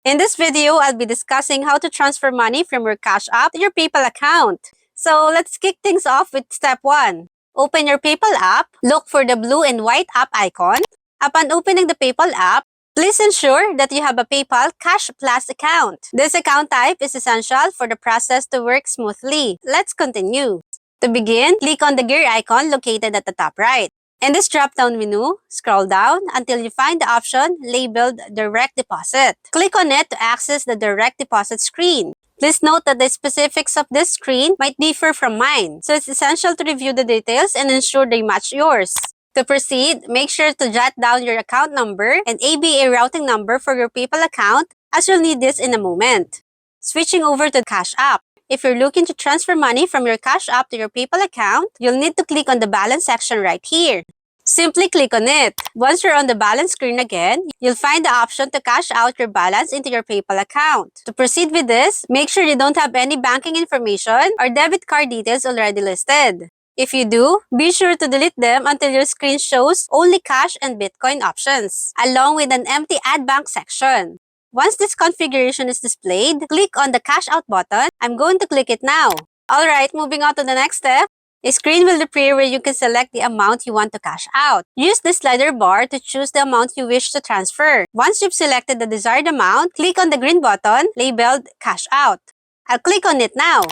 In this video, I'll be discussing how to transfer money from your Cash App to your PayPal account. So let's kick things off with step 1. Open your PayPal app, look for the blue and white app icon. Upon opening the PayPal app, please ensure that you have a PayPal Cash Plus account. This account type is essential for the process to work smoothly. Let's continue. To begin, click on the gear icon located at the top right. In this drop-down menu, scroll down until you find the option labeled Direct Deposit. Click on it to access the Direct Deposit screen. Please note that the specifics of this screen might differ from mine, so it's essential to review the details and ensure they match yours. To proceed, make sure to jot down your account number and ABA routing number for your PayPal account, as you'll need this in a moment. Switching over to Cash App. If you're looking to transfer money from your Cash App to your PayPal account, you'll need to click on the balance section right here. Simply click on it. Once you're on the balance screen again, you'll find the option to cash out your balance into your PayPal account. To proceed with this, make sure you don't have any banking information or debit card details already listed. If you do, be sure to delete them until your screen shows only cash and Bitcoin options, along with an empty Add Bank section. Once this configuration is displayed, click on the Cash Out button. I'm going to click it now. Alright, moving on to the next step. A screen will appear where you can select the amount you want to cash out. Use the slider bar to choose the amount you wish to transfer. Once you've selected the desired amount, click on the green button labeled Cash Out. I'll click on it now.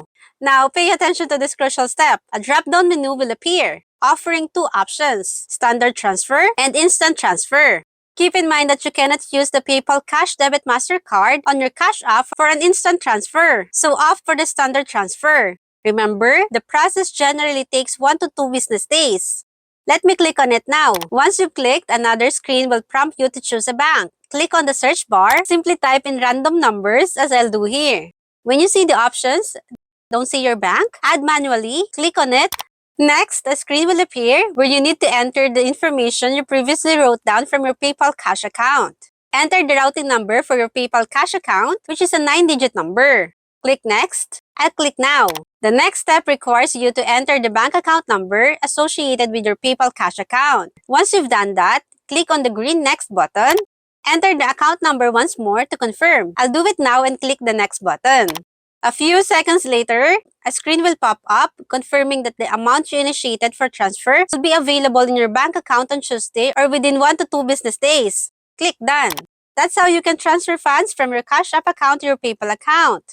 Now, pay attention to this crucial step. A drop-down menu will appear, offering two options, Standard Transfer and Instant Transfer. Keep in mind that you cannot use the PayPal Cash Debit MasterCard on your Cash App for an instant transfer, so opt for the Standard Transfer. Remember, the process generally takes 1 to 2 business days. Let me click on it now. Once you've clicked, another screen will prompt you to choose a bank. Click on the search bar, simply type in random numbers as I'll do here. When you see the options, don't see your bank, add manually, click on it. Next, a screen will appear where you need to enter the information you previously wrote down from your PayPal Cash account. Enter the routing number for your PayPal Cash account, which is a 9-digit number. Click Next. I'll click Now. The next step requires you to enter the bank account number associated with your PayPal Cash account. Once you've done that, click on the green Next button. Enter the account number once more to confirm. I'll do it now and click the Next button. A few seconds later, a screen will pop up confirming that the amount you initiated for transfer will be available in your bank account on Tuesday or within 1 to 2 business days. Click Done. That's how you can transfer funds from your Cash App account to your PayPal account.